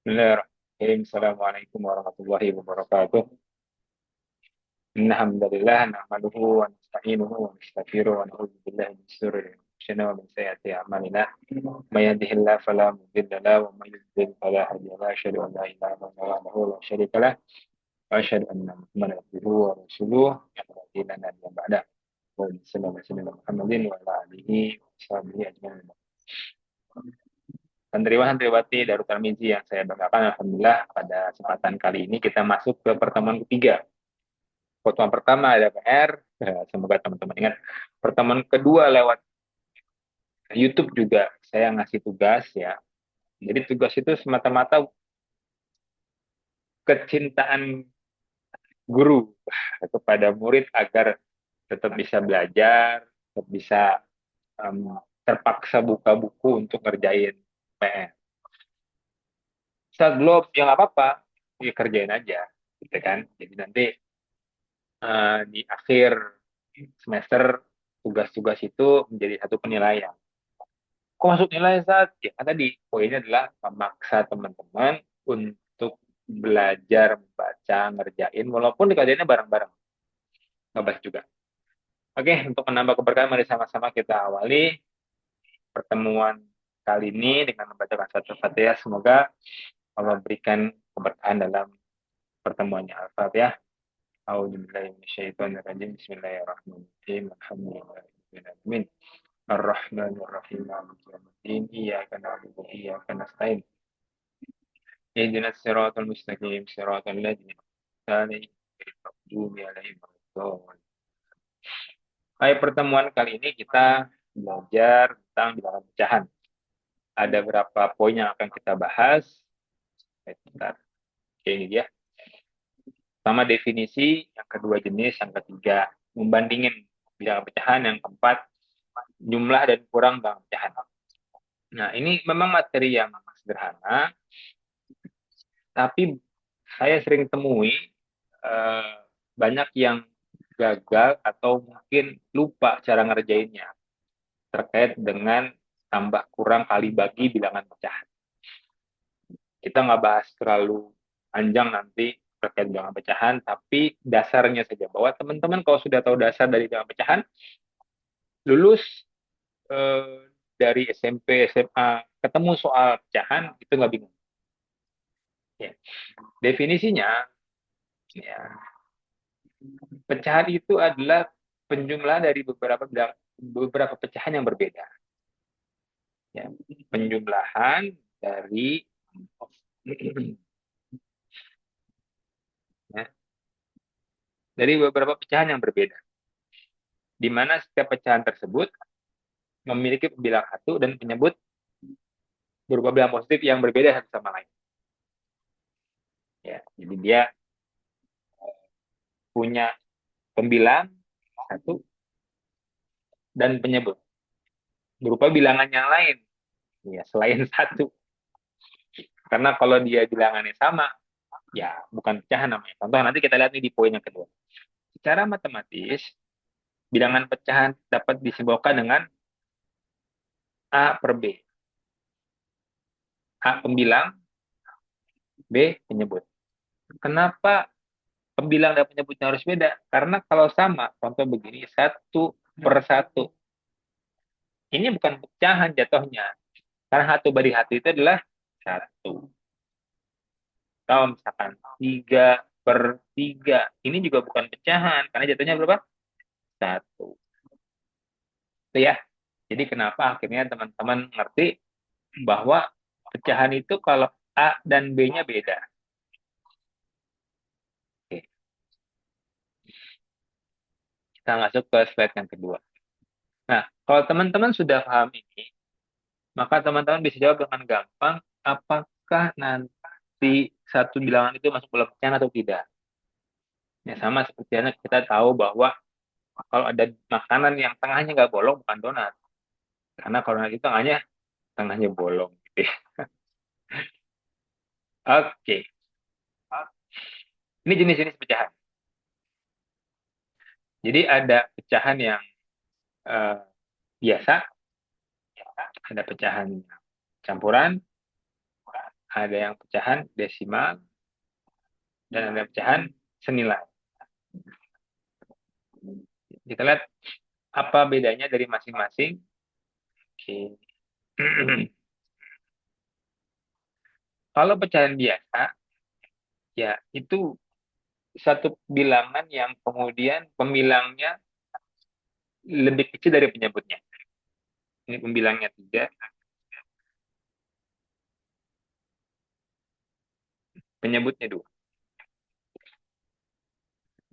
Bismillahirrahmanirrahim. Assalamualaikum warahmatullahi wabarakatuh. Inna hamdalillah nahmaduhu wa nasta'inuhu wa nastaghfiruh wa na'udzu billahi min shururi anfusina wa min sayyiati a'malina. May yahdihillahu fala mudilla lahu wa may yudlil fala hadiya lahu. Asyhadu an la ilaha illallah wahdahu la syarika lah wa asyhadu anna Muhammadan abduhu wa rasuluh la ilaha illa ba'da. Wa sallallahu alaihi wasallam Muhammadin wa ala alihi wa sahbihi ajmain. Santriwan-santriwati Darut Tarmizi yang saya banggakan, Alhamdulillah pada kesempatan kali ini kita masuk ke pertemuan ketiga. Pertemuan pertama ada PR, semoga teman-teman ingat. Pertemuan kedua lewat YouTube juga saya ngasih tugas ya. Jadi tugas itu semata-mata kecintaan guru kepada murid agar tetap bisa belajar, tetap bisa terpaksa buka buku untuk ngerjain PR. Saat belum, ya nggak apa-apa, ya kerjain aja, gitu kan. Jadi nanti di akhir semester tugas-tugas itu menjadi satu penilaian. Kok masuk nilai saat? Ya kan tadi poinnya adalah memaksa teman-teman untuk belajar membaca, ngerjain, walaupun dikerjainnya bareng-bareng, ngebahas juga. Oke, untuk menambah keberkahan, mari sama-sama kita awali pertemuan kali ini dengan membacakan satu Fatihah. Semoga Allah berikan keberkahan dalam pertemuannya. Al-Fatihah. A'udzubillahi minasyaitonirrajim. Bismillahirrahmanirrahim. Alhamdulillahirabbil alamin. Ar-Rahmanir-Rahim. Maliki yaumiddin. Iyyaka na'budu wa iyyaka nasta'in. Ihdinas siratal mustaqim. Siratal ladzina an'amta 'alaihim ghairil maghdubi 'alaihim waladdallin. Baik, pertemuan kali ini kita belajar tentang bilangan pecahan. Ada berapa poin yang akan kita bahas? Bentar. Oke, ini dia. Pertama definisi, yang kedua jenis, yang ketiga membandingin bilangan pecahan, yang keempat jumlah dan kurang bilangan pecahan. Nah, ini memang materi yang sederhana, tapi saya sering temui eh, banyak yang gagal atau mungkin lupa cara ngerjainnya terkait dengan tambah kurang kali bagi bilangan pecahan. Kita nggak bahas terlalu panjang nanti terkait bilangan pecahan, tapi dasarnya saja bahwa teman-teman kalau sudah tahu dasar dari bilangan pecahan, lulus dari SMP, SMA, ketemu soal pecahan itu nggak bingung. Ya. Definisinya, ya, pecahan itu adalah penjumlahan dari beberapa pecahan yang berbeda. Ya. Penjumlahan dari ya, dari beberapa pecahan yang berbeda, di mana setiap pecahan tersebut memiliki bilang satu dan menyebut berupa bilang positif yang berbeda satu sama lain. Ya, jadi dia punya pembilang satu dan penyebut berupa bilangan yang lain, ya selain satu. Karena kalau dia bilangannya sama, ya bukan pecahan namanya. Contoh nanti kita lihat nih di poin yang kedua. Secara matematis, bilangan pecahan dapat disimbolkan dengan A per B. A pembilang, B penyebut. Kenapa pembilang dan penyebutnya harus beda? Karena kalau sama, contoh begini, satu per satu. Ini bukan pecahan jatuhnya. Karena satu bagi satu itu adalah satu. Kalau misalkan 3/3, ini juga bukan pecahan. Karena jatuhnya berapa? Satu. Itu ya. Jadi kenapa akhirnya teman-teman ngerti bahwa pecahan itu kalau A dan B-nya beda. Oke. Kita masuk ke slide yang kedua. Nah, kalau teman-teman sudah paham ini, maka teman-teman bisa jawab dengan gampang apakah nanti satu bilangan itu masuk dalam pecahan atau tidak. Ya, sama seperti kita tahu bahwa kalau ada makanan yang tengahnya nggak bolong, bukan donat. Karena kalau nanti tengahnya bolong. Gitu ya. Oke, ini jenis-jenis pecahan. Jadi ada pecahan yang eh, biasa, ada pecahan campuran, Ada yang pecahan desimal dan ada pecahan senilai. Kita lihat apa bedanya dari masing-masing. Oke. Kalau pecahan biasa, ya itu satu bilangan yang kemudian pembilangnya lebih kecil dari penyebutnya. Ini pembilangnya 3, penyebutnya 2.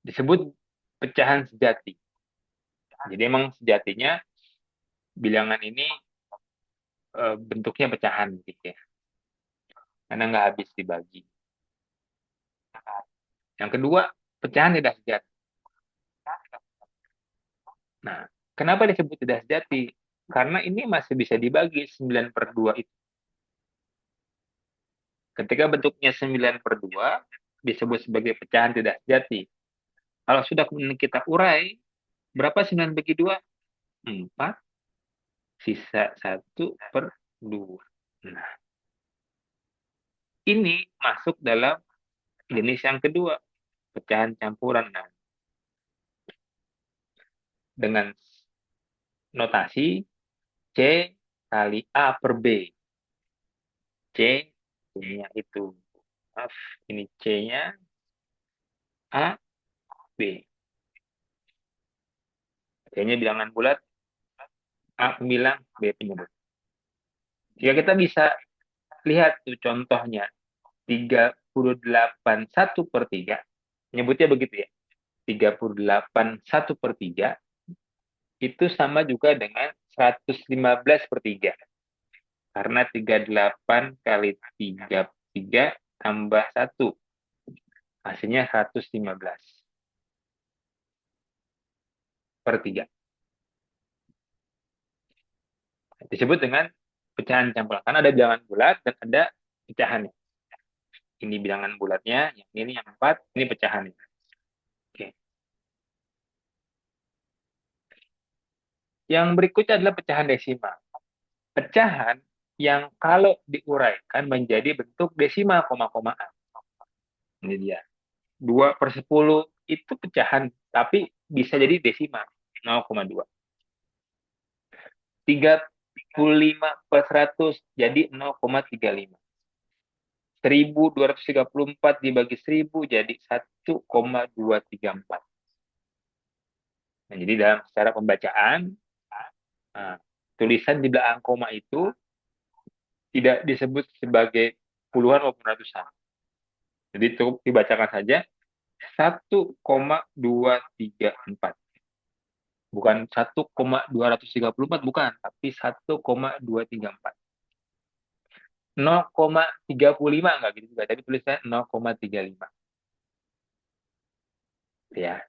Disebut pecahan sejati. Jadi emang sejatinya bilangan ini bentuknya pecahan gitu ya. Karena nggak habis dibagi. Yang kedua, pecahan tidak sejati. Nah, kenapa disebut tidak sejati? Karena ini masih bisa dibagi 9/2 itu. Ketika bentuknya 9/2, disebut sebagai pecahan tidak sejati. Kalau sudah kemudian kita urai, berapa 9 bagi 2? 4, sisa 1/2. Nah, ini masuk dalam jenis yang kedua, pecahan campuran. Nah, dengan notasi C kali A per B. C, C-nya itu. Maaf, ini C-nya A, B. C-nya bilangan bulat, A pembilang, B penyebut. Jika kita bisa lihat tuh contohnya, 38 1/3, nyebutnya begitu ya, 38 1/3, itu sama juga dengan 115/3. Karena 38 kali 33 tambah 1, hasilnya 115/3. Disebut dengan pecahan campuran. Karena ada bilangan bulat dan ada pecahannya. Ini bilangan bulatnya, yang ini yang 4, ini pecahannya. Oke. Yang berikutnya adalah pecahan desimal. Pecahan yang kalau diuraikan menjadi bentuk desimal koma-komaan. Ini dia. 2/10 itu pecahan, tapi bisa jadi desimal. 0,2. 35/100 jadi 0,35. 1234 dibagi 1000 jadi 1,234. Nah, jadi dalam secara pembacaan, nah, tulisan di belakang koma itu tidak disebut sebagai puluhan maupun ratusan. Jadi cukup dibacakan saja 1,234. Bukan 1,234, bukan, tapi 1,234. 0,35 enggak gitu juga, tapi tulisannya 0,35. Ya,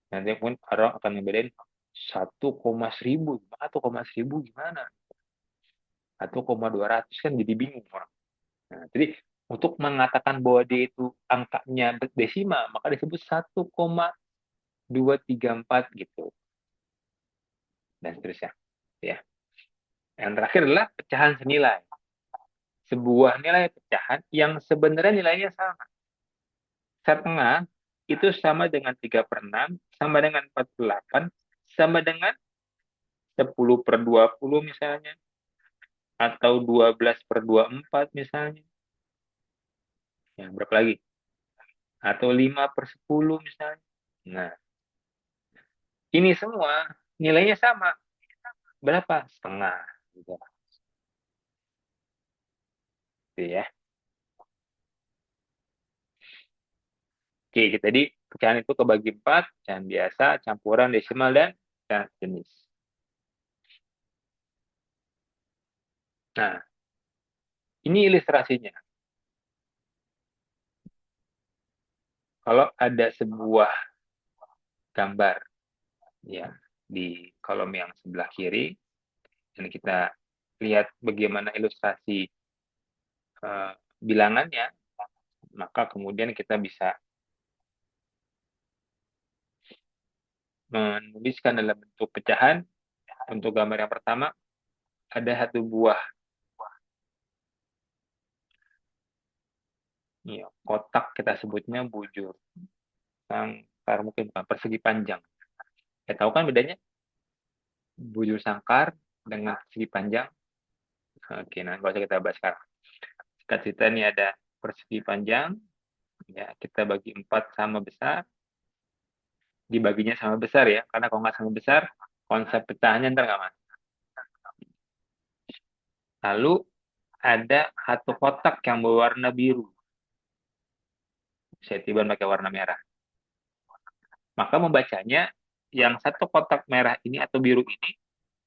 nanti pun orang akan ngebedain 1,1000 gimana, 1,1000 gimana, 1,200 kan jadi bingung orang. Nah, jadi untuk mengatakan bahwa dia itu angkanya desimal, maka disebut 1,234 gitu, dan seterusnya. Ya. Yang terakhir adalah pecahan senilai. Sebuah nilai pecahan yang sebenarnya nilainya sama. Setengah itu sama dengan 3/6, sama dengan 48, sama dengan 10/20 misalnya, atau 12/24 misalnya. Ya, berapa lagi? Atau 5/10 misalnya. Nah, ini semua nilainya sama. Berapa? Setengah. Gitu ya. Oke, jadi pecahan itu kebagi 4, pecahan biasa, campuran, desimal, dan pecahan jenis. Nah, ini ilustrasinya. Kalau ada sebuah gambar ya di kolom yang sebelah kiri, dan kita lihat bagaimana ilustrasi bilangannya, maka kemudian kita bisa menuliskan dalam bentuk pecahan. Untuk gambar yang pertama, ada satu buah Ya, kotak kita sebutnya bujur sangkar, mungkin bukan persegi panjang. Tahu kan bedanya bujur sangkar dengan persegi panjang? Oke, nah nggak usah kita bahas sekarang. Singkat cerita ini ada persegi panjang, ya kita bagi empat sama besar, dibaginya sama besar ya, karena kalau nggak sama besar, konsep pecahannya ntar nggak masuk. Lalu ada satu kotak yang berwarna biru, saya tiba pakai warna merah. Maka membacanya, yang satu kotak merah ini atau biru ini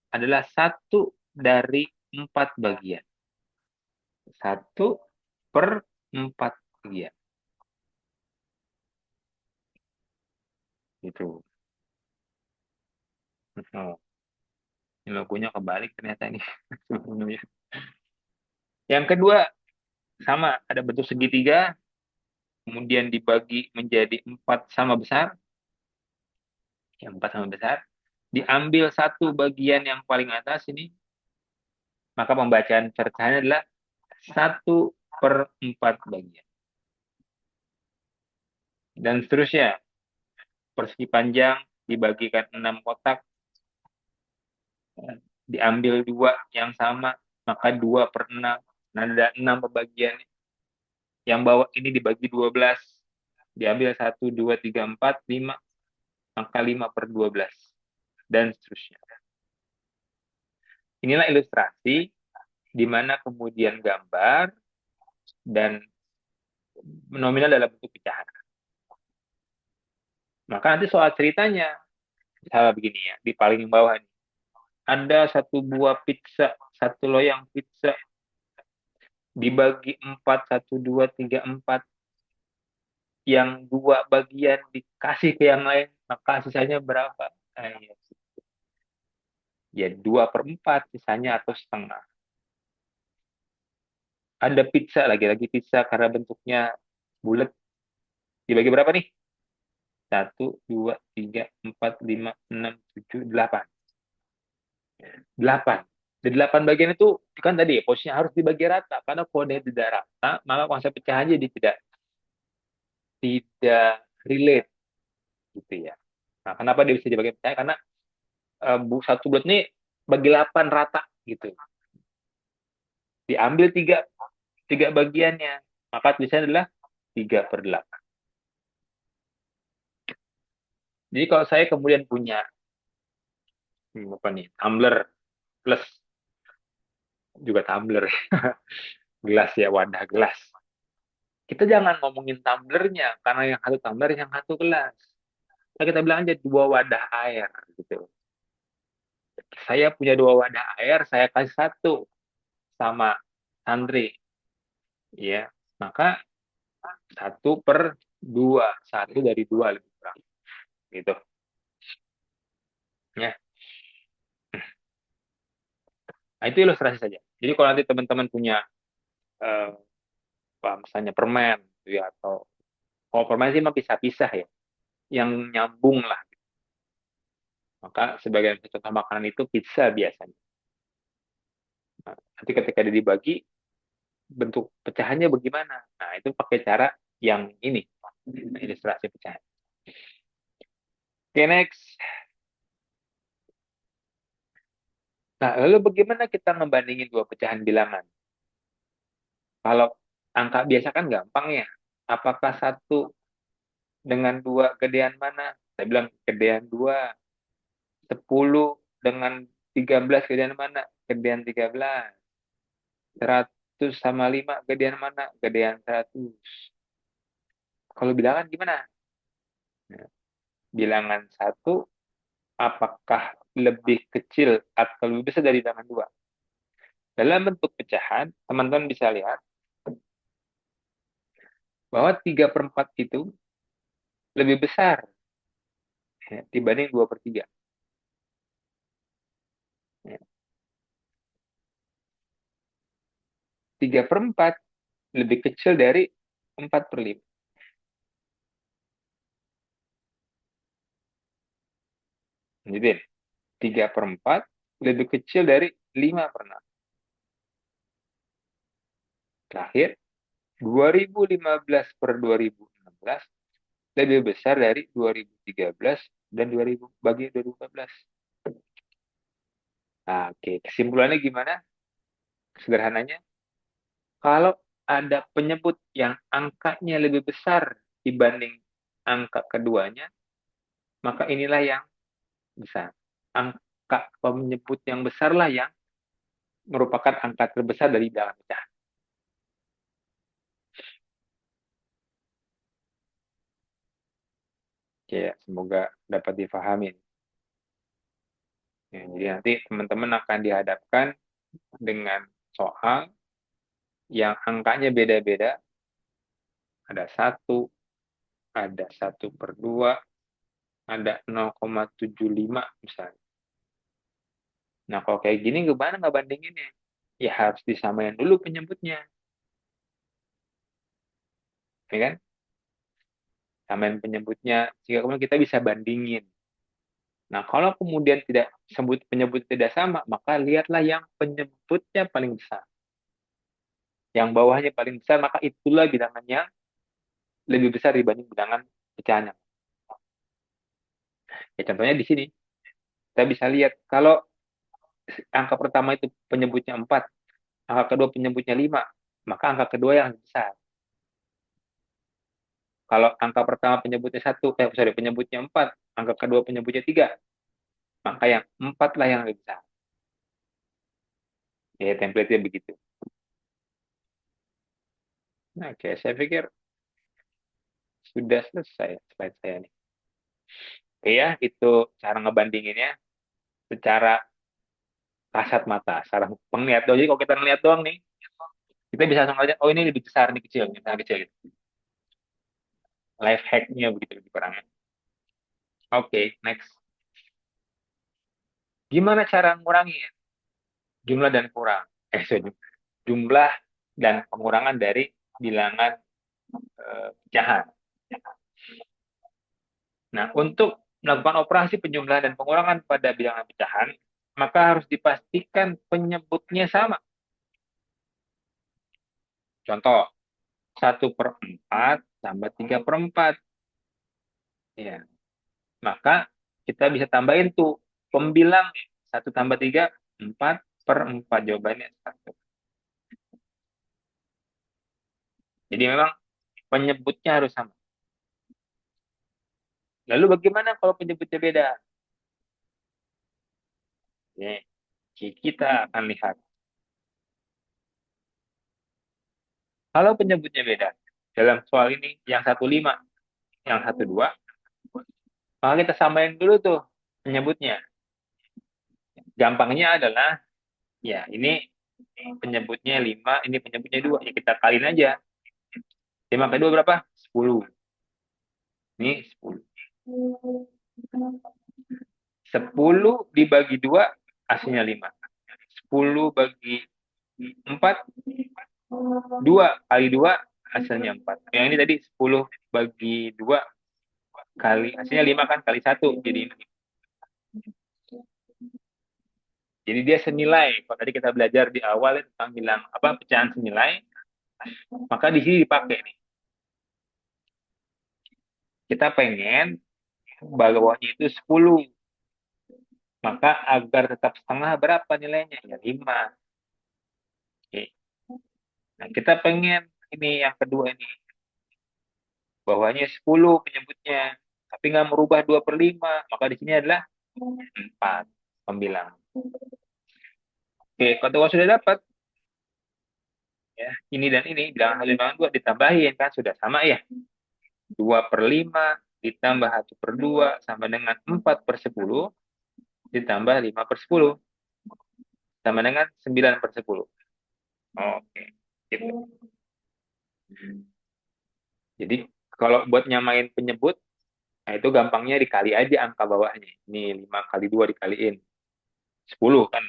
adalah satu dari empat bagian. Satu per empat bagian. Gitu. Oh, ini logonya kebalik ternyata ini. Yang kedua, sama, ada bentuk segitiga, kemudian dibagi menjadi empat sama besar, yang empat sama besar, diambil satu bagian yang paling atas ini, maka pembacaan cercanya adalah satu per empat bagian. Dan seterusnya, persegi panjang dibagikan enam kotak, diambil dua yang sama, maka dua per enam. Nah, ada enam pembagian. Yang bawah ini dibagi 12, diambil satu, dua, tiga, empat, lima, maka 5 per 12. Dan seterusnya. Inilah ilustrasi di mana kemudian gambar dan nominal dalam bentuk pecahan. Maka nanti soal ceritanya, misalnya begini ya, di paling bawah ini. Ada satu buah pizza, satu loyang pizza, dibagi empat, satu, dua, tiga, empat. Yang dua bagian dikasih ke yang lain, maka sisanya berapa? Ya, ya dua per empat sisanya atau setengah. Ada pizza, lagi-lagi pizza karena bentuknya bulat. Dibagi berapa nih? Satu, dua, tiga, empat, lima, enam, tujuh, delapan. Delapan. Di delapan bagian itu kan tadi posisinya harus dibagi rata. Karena kalau dia tidak rata, maka konsep pecahan jadi tidak relate gitu ya. Nah, kenapa dia bisa dibagi pecahan? Karena satu bulat ini bagi 8 rata gitu. Diambil tiga bagiannya, maka tulisannya adalah 3 per 8. Jadi kalau saya kemudian punya apa nih, tumbler plus juga tumbler, gelas ya, wadah gelas. Kita jangan ngomongin tumblernya, karena yang satu tumbler, yang satu gelas. Nah, kita bilang aja dua wadah air gitu. Saya punya dua wadah air, saya kasih satu sama santri, ya. Maka satu per dua, satu dari dua lebih kurang, gitu. Ya. Nah, itu ilustrasi saja. Jadi kalau nanti teman-teman punya eh, misalnya permen, gitu ya, atau kalau permen sih mah pisah-pisah ya, yang nyambung lah. Maka sebagian contoh makanan itu pizza biasanya. Nah, nanti ketika dia dibagi, bentuk pecahannya bagaimana? Nah, itu pakai cara yang ini, ilustrasi pecahan. Oke, next. Nah, lalu bagaimana kita membandingin dua pecahan bilangan? Kalau angka biasa kan gampang ya. Apakah satu dengan dua gedean mana? Saya bilang gedean dua. 10 dengan 13 gedean mana? Gedean 13. 100 sama 5 gedean mana? Gedean 100. Kalau bilangan gimana? Nah, bilangan satu apakah lebih kecil atau lebih besar dari bilangan dua? Dalam bentuk pecahan, teman-teman bisa lihat bahwa 3 per 4 itu lebih besar ya, dibanding 2 per 3. Ya. 3 per 4 lebih kecil dari 4 per 5. Jadi 3 per 4 lebih kecil dari 5 per 6. Terakhir, 2015 per 2016 lebih besar dari 2013 dan 2000 bagi 2014. Nah, oke. Kesimpulannya gimana? Sederhananya, kalau ada penyebut yang angkanya lebih besar dibanding angka keduanya, maka inilah yang besar. Angka penyebut yang besarlah yang merupakan angka terbesar dari bilangan pecahan. Ya, semoga dapat difahami. Ya, jadi nanti teman-teman akan dihadapkan dengan soal yang angkanya beda-beda. Ada 1, ada 1/2, ada 0,75 misalnya. Nah, kalau kayak gini gimana nggak bandinginnya? Ya harus disamain dulu penyebutnya, ya kan? Samain penyebutnya, sehingga kemudian kita bisa bandingin. Nah, kalau kemudian tidak sebut penyebut tidak sama, maka lihatlah yang penyebutnya paling besar. Yang bawahnya paling besar, maka itulah bilangan yang lebih besar dibanding bilangan pecahannya. Ya, contohnya di sini, kita bisa lihat kalau angka pertama itu penyebutnya 4, angka kedua penyebutnya 5, maka angka kedua yang lebih besar. Kalau angka pertama penyebutnya 1, penyebutnya 4, angka kedua penyebutnya 3, maka yang 4 lah yang lebih besar. Ya, template-nya begitu. Nah, oke, saya pikir sudah selesai slide saya nih. Oke ya, itu cara ngebandinginnya secara kasat mata, secara penglihat doang. Jadi kalau kita ngeliat doang nih, kita bisa langsung aja, oh ini lebih besar, ini kecil, ini sangat kecil. Gitu. Life hack-nya begitu lebih kurangnya. Oke, next. Gimana cara ngurangi jumlah dan kurang? Sorry, jumlah dan pengurangan dari bilangan pecahan. Nah, untuk melakukan operasi penjumlahan dan pengurangan pada bilangan pecahan, maka harus dipastikan penyebutnya sama. Contoh, 1/4 tambah 3/4. Ya, maka kita bisa tambahin tuh pembilangnya. 1 tambah 3, 4/4. Jawabannya 1. Jadi memang penyebutnya harus sama. Lalu bagaimana kalau penyebutnya beda? Ya, kita akan lihat. Kalau penyebutnya beda, dalam soal ini yang 1/5, yang 1/2, maka kita samain dulu tuh penyebutnya. Gampangnya adalah, ya ini penyebutnya 5, ini penyebutnya 2. Ya kita kaliin aja. 5 ke 2 berapa? 10. Ini 10. 10 dibagi 2, hasilnya 5. 10 bagi 4, 2 kali 2, hasilnya 4. Yang ini tadi 10 bagi 2 kali, hasilnya 5 kan, kali 1. Jadi dia senilai. Kalau tadi kita belajar di awal tentang bilang apa pecahan senilai, maka di sini dipakai nih. Kita pengen bawahnya itu 10. Maka agar tetap setengah berapa nilainya? Ya 5. Oke. Nah, kita pengen ini yang kedua ini. Bawahnya 10 penyebutnya. Tapi nggak merubah 2/5. Maka di sini adalah 4 pembilang. Oke, kalau sudah dapat, ya ini dan ini, bilangan 1 bilangan 2 ditambahin, kan sudah sama ya. 2/5 ditambah 1/2 sama dengan 4/10 ditambah 5/10 sama dengan 9/10. Oke, gitu. Jadi kalau buat nyamain penyebut, nah itu gampangnya dikali aja angka bawahnya. Ini 5 kali 2 dikaliin 10 kan.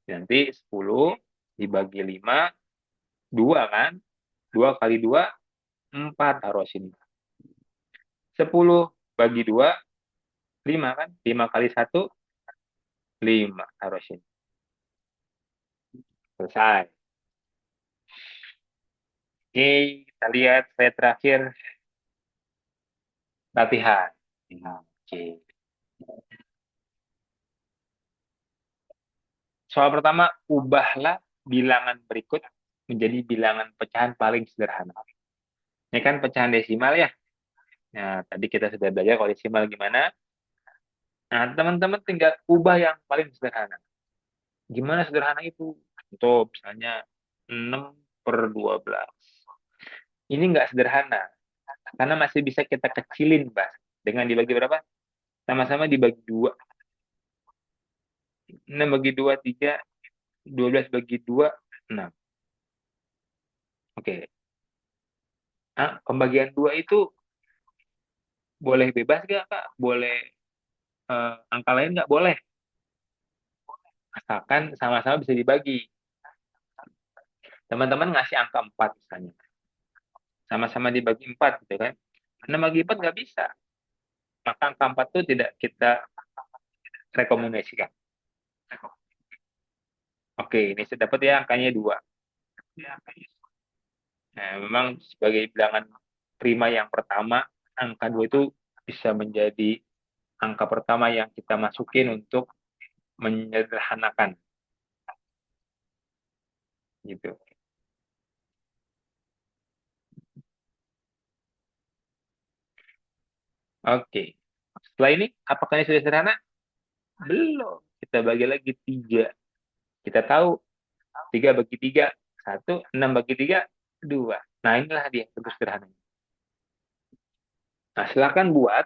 Nanti 10 dibagi 5, 2 kan. 2 kali 2, 4 taruh sini. 10 bagi 2, 5 kan. 5 kali 1, 5 taruh sini. Selesai. Oke, kita lihat slide terakhir, latihan. Nah, oke. Soal pertama, ubahlah bilangan berikut menjadi bilangan pecahan paling sederhana. Ini kan pecahan desimal ya. Nah, tadi kita sudah belajar kalau desimal gimana. Nah, teman-teman tinggal ubah yang paling sederhana. Gimana sederhana itu? Untuk misalnya 6 per 12. Ini nggak sederhana, karena masih bisa kita kecilin, Mbak. Dengan dibagi berapa? Sama-sama dibagi 2. 6 bagi 2, 3. 12 bagi 2, 6. Oke. Nah, pembagian 2 itu boleh bebas nggak, Kak? Boleh angka lain nggak? Boleh. Asalkan sama-sama bisa dibagi. Teman-teman ngasih angka 4 misalnya. Sama-sama dibagi 4 gitu kan. 6 bagi 4 nggak bisa. Maka angka 4 itu tidak kita rekomendasikan. Oke, ini saya dapat ya angkanya 2. Nah, memang sebagai bilangan prima yang pertama, angka 2 itu bisa menjadi angka pertama yang kita masukin untuk menyederhanakan gitu. Oke. Setelah ini, apakah ini sudah sederhana? Belum. Kita bagi lagi 3. Kita tahu 3 bagi 3, 1, 6 bagi 3, 2. Nah, inilah dia bentuk sederhana. Nah, silakan buat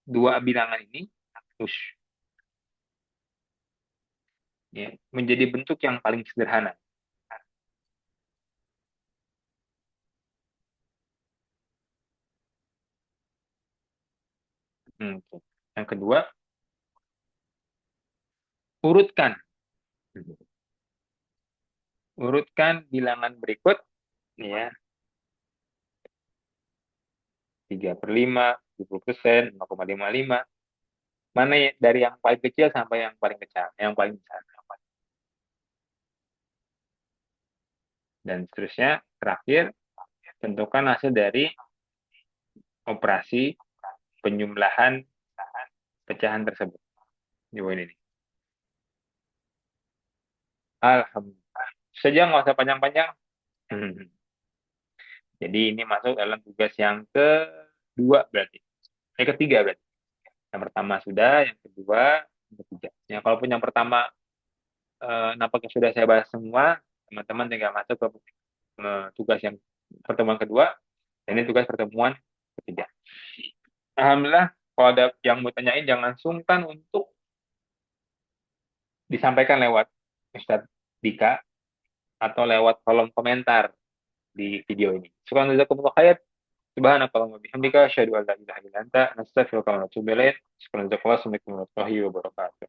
dua bilangan ini terus ya, menjadi bentuk yang paling sederhana. Oke. Yang kedua, urutkan. Urutkan bilangan berikut ya, 3 per 5, 70%, 0,55. Mana ya, dari yang paling kecil sampai yang paling kecil, yang paling besar. Dan seterusnya, terakhir, tentukan hasil dari operasi penjumlahan pecahan tersebut. Di poin ini. Alhamdulillah. Saja nggak usah panjang-panjang. Jadi ini masuk dalam tugas yang kedua berarti. Ketiga berarti. Yang pertama sudah, yang kedua, yang ketiga. Ya, kalaupun yang pertama nampaknya sudah saya bahas semua, teman-teman tinggal masuk ke tugas yang pertemuan kedua, dan ini tugas pertemuan ketiga. Alhamdulillah, kalau ada yang mau tanyain, jangan sungkan untuk disampaikan lewat Ustadz Dika atau lewat kolom komentar di video ini. Syukran jazakumullah khair. Subhanakallahumma bihamdika asyhadu an la ilaha illa anta nastaghfiruka wa natubu ilaik. Syukran jazakallahu. Assalamualaikum warahmatullahi wabarakatuh.